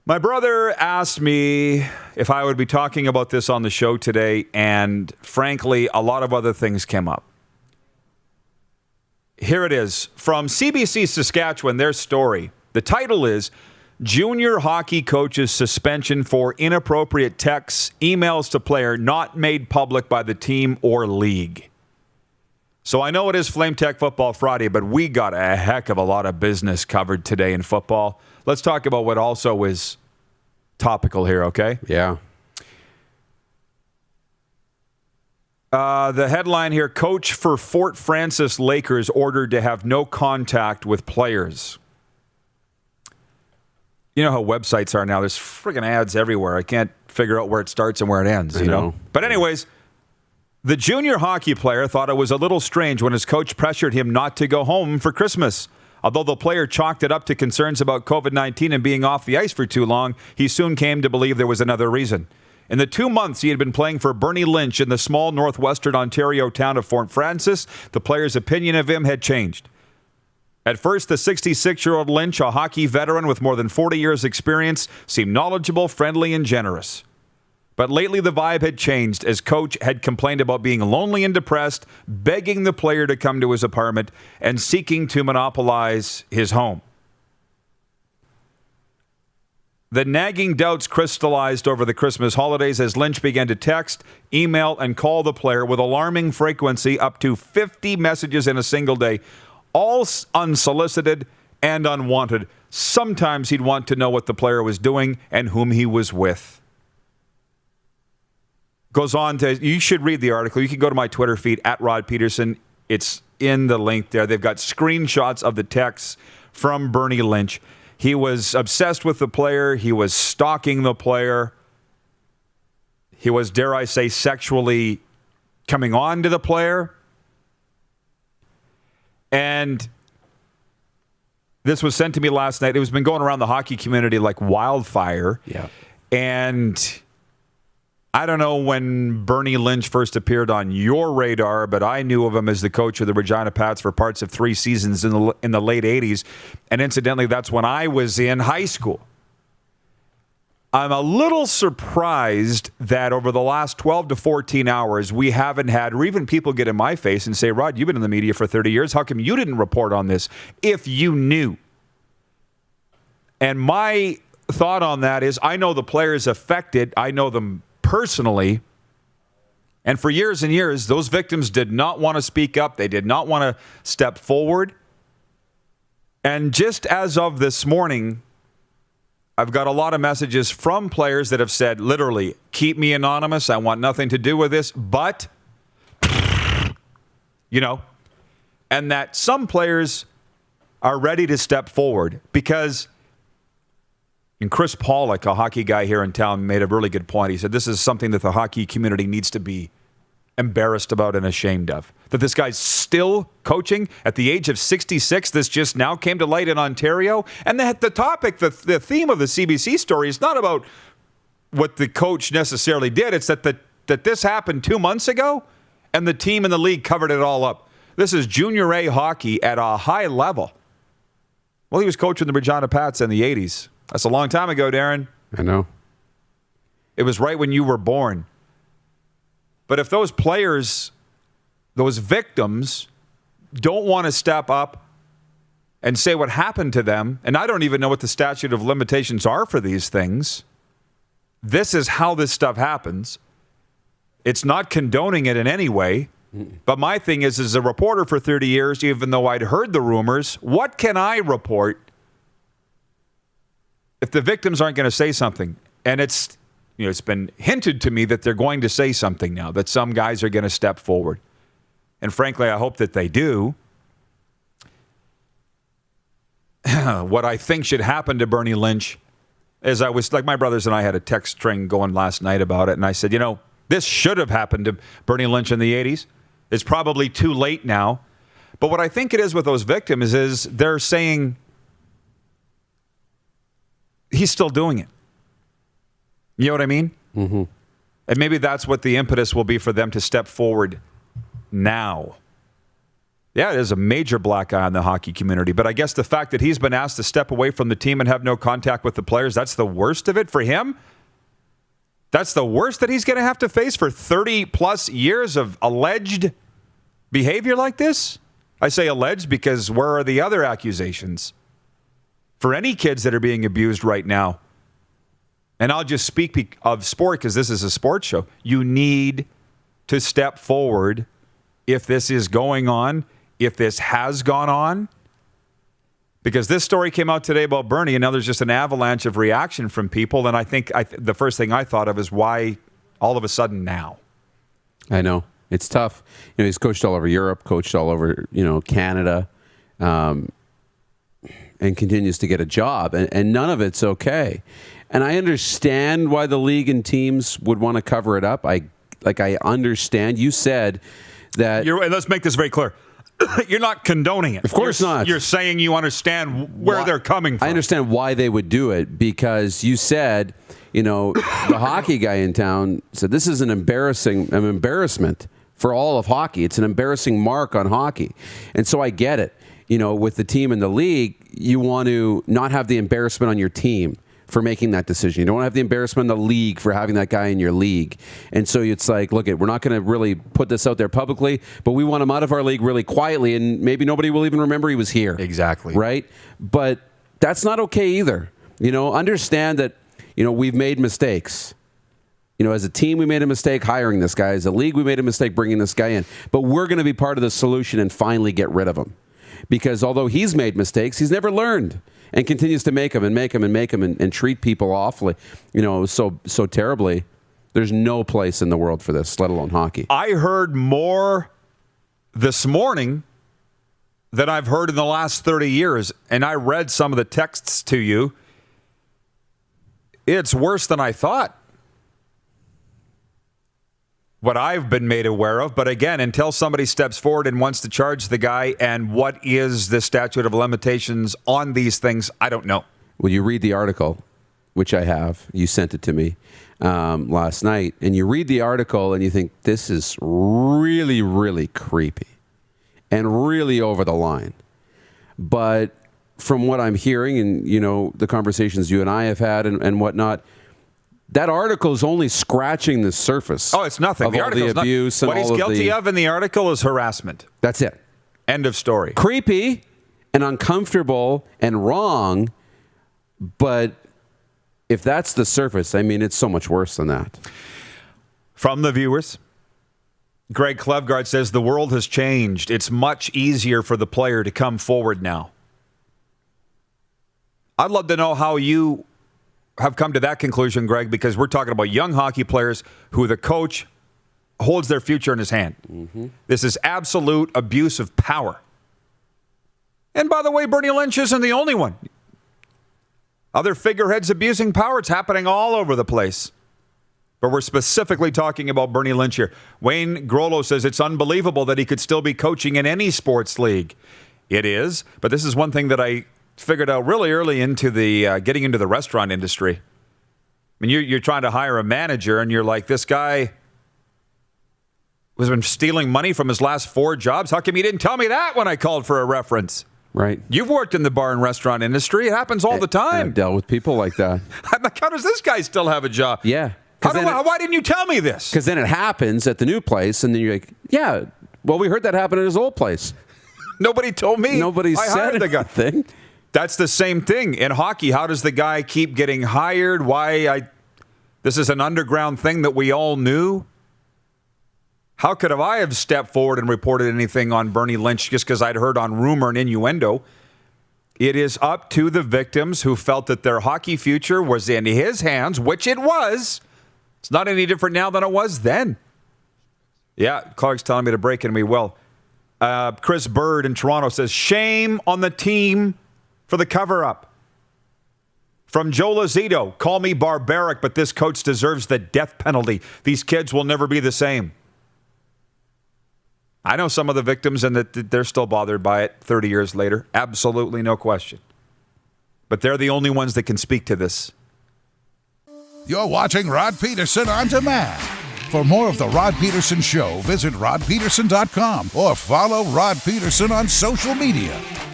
My brother asked me if I would be talking about this on the show today, and frankly, a lot of other things came up. Here it is from CBC Saskatchewan, their story. The title is Junior Hockey Coach's Suspension for Inappropriate Texts, Emails to Player Not Made Public by the Team or League. So I know it is Flame Tech Football Friday, but we got a heck of a lot of business covered today in football. Let's talk about what also is topical here, okay? Yeah. The headline here, coach for Fort Francis Lakers ordered to have no contact with players. You know how websites are now. There's friggin' ads everywhere. I can't figure out where it starts and where it ends, you know? But anyways, the junior hockey player thought it was a little strange when his coach pressured him not to go home for Christmas. Although the player chalked it up to concerns about COVID-19 and being off the ice for too long, he soon came to believe there was another reason. In the 2 months he had been playing for Bernie Lynch in the small northwestern Ontario town of Fort Francis, the player's opinion of him had changed. At first, the 66-year-old Lynch, a hockey veteran with more than 40 years' experience, seemed knowledgeable, friendly, and generous. But lately the vibe had changed as coach had complained about being lonely and depressed, begging the player to come to his apartment, and seeking to monopolize his home. The nagging doubts crystallized over the Christmas holidays as Lynch began to text, email, and call the player with alarming frequency, up to 50 messages in a single day, all unsolicited and unwanted. Sometimes he'd want to know what the player was doing and whom he was with. Goes on to, you should read the article. You can go to my Twitter feed, at Rod Pedersen. It's in the link there. They've got screenshots of the texts from Bernie Lynch. He was obsessed with the player. He was stalking the player. He was, dare I say, sexually coming on to the player. And this was sent to me last night. It was been going around the hockey community like wildfire. Yeah. And I don't know when Bernie Lynch first appeared on your radar, but I knew of him as the coach of the Regina Pats for parts of 3 seasons in the late 80s. And incidentally, that's when I was in high school. I'm a little surprised that over the last 12 to 14 hours, we haven't had, or even people get in my face and say, Rod, you've been in the media for 30 years. How come you didn't report on this if you knew? And my thought on that is, I know the players affected. I know them personally. And for years and years, those victims did not want to speak up. They did not want to step forward. And just as of this morning, I've got a lot of messages from players that have said, literally, keep me anonymous. I want nothing to do with this. But, you know, and that some players are ready to step forward because, and Chris Pollock, a hockey guy here in town, made a really good point. He said this is something that the hockey community needs to be embarrassed about and ashamed of. That this guy's still coaching at the age of 66. This just now came to light in Ontario. And the topic, the theme of the CBC story is not about what the coach necessarily did. It's that this happened 2 months ago and the team and the league covered it all up. This is Junior A hockey at a high level. Well, he was coaching the Regina Pats in the 80s. That's a long time ago, Darren. I know. It was right when you were born. But if those players, those victims, don't want to step up and say what happened to them, and I don't even know what the statute of limitations are for these things, this is how this stuff happens. It's not condoning it in any way. But my thing is, as a reporter for 30 years, even though I'd heard the rumors, what can I report if the victims aren't going to say something? And it's been hinted to me that they're going to say something now, that some guys are going to step forward. And frankly, I hope that they do. What I think should happen to Bernie Lynch is my brothers and I had a text string going last night about it. And I said, this should have happened to Bernie Lynch in the 80s. It's probably too late now. But what I think it is with those victims is they're saying he's still doing it. You know what I mean? Mm-hmm. And maybe that's what the impetus will be for them to step forward now. Yeah, it is a major black eye on the hockey community. But I guess the fact that he's been asked to step away from the team and have no contact with the players, that's the worst of it for him? That's the worst that he's going to have to face for 30-plus years of alleged behavior like this? I say alleged because where are the other accusations? For any kids that are being abused right now, and I'll just speak of sport because this is a sports show, you need to step forward if this is going on, if this has gone on. Because this story came out today about Bernie, and now there's just an avalanche of reaction from people. And I think the first thing I thought of is why all of a sudden now? I know. It's tough. He's coached all over Europe, coached all over, Canada, and continues to get a job. And none of it's okay. And I understand why the league and teams would want to cover it up. I understand. You said that... And let's make this very clear. You're not condoning it. Of course not. You're saying you understand where they're coming from. I understand why they would do it, because you said, the hockey guy in town said this is an embarrassment for all of hockey. It's an embarrassing mark on hockey. And so I get it. With the team and the league, you want to not have the embarrassment on your team for making that decision. You don't want to have the embarrassment in the league for having that guy in your league. And so it's like, look, we're not going to really put this out there publicly, but we want him out of our league really quietly, and maybe nobody will even remember he was here. Exactly. Right? But that's not okay either. Understand that, we've made mistakes. As a team, we made a mistake hiring this guy. As a league, we made a mistake bringing this guy in. But we're going to be part of the solution and finally get rid of him. Because although he's made mistakes, he's never learned and continues to make them and treat people awfully, so terribly. There's no place in the world for this, let alone hockey. I heard more this morning than I've heard in the last 30 years, and I read some of the texts to you. It's worse than I thought. What I've been made aware of. But again, until somebody steps forward and wants to charge the guy, and what is the statute of limitations on these things, I don't know. Well, you read the article, which I have. You sent it to me last night. And you read the article and you think, this is really, really creepy and really over the line. But from what I'm hearing and, the conversations you and I have had and whatnot, that article is only scratching the surface. Oh, it's nothing. Of all the abuse and what he's guilty of in the article is harassment. That's it. End of story. Creepy and uncomfortable and wrong, but if that's the surface, it's so much worse than that. From the viewers, Greg Klevgard says the world has changed. It's much easier for the player to come forward now. I'd love to know how you have come to that conclusion, Greg, because we're talking about young hockey players who the coach holds their future in his hand. Mm-hmm. This is absolute abuse of power. And by the way, Bernie Lynch isn't the only one. Other figureheads abusing power, it's happening all over the place. But we're specifically talking about Bernie Lynch here. Wayne Grollo says it's unbelievable that he could still be coaching in any sports league. It is, but this is one thing that I figured out really early into the getting into the restaurant industry. You're trying to hire a manager, and you're like, this guy has been stealing money from his last 4 jobs. How come you didn't tell me that when I called for a reference? Right. You've worked in the bar and restaurant industry. It happens all the time. I've dealt with people like that. I'm like, how does this guy still have a job? Yeah. Why didn't you tell me this? Because then it happens at the new place, and then you're like, yeah, well, we heard that happen at his old place. Nobody told me. Nobody said anything. That's the same thing in hockey. How does the guy keep getting hired? This is an underground thing that we all knew. How could I have stepped forward and reported anything on Bernie Lynch just because I'd heard on rumor and innuendo? It is up to the victims who felt that their hockey future was in his hands, which it was. It's not any different now than it was then. Yeah, Clark's telling me to break, and we will. Chris Bird in Toronto says, shame on the team for the cover-up. From Joe Lazito, call me barbaric, but this coach deserves the death penalty. These kids will never be the same. I know some of the victims, and that they're still bothered by it 30 years later. Absolutely no question. But they're the only ones that can speak to this. You're watching Rod Pedersen On Demand. For more of The Rod Pedersen Show, visit rodpedersen.com or follow Rod Pedersen on social media.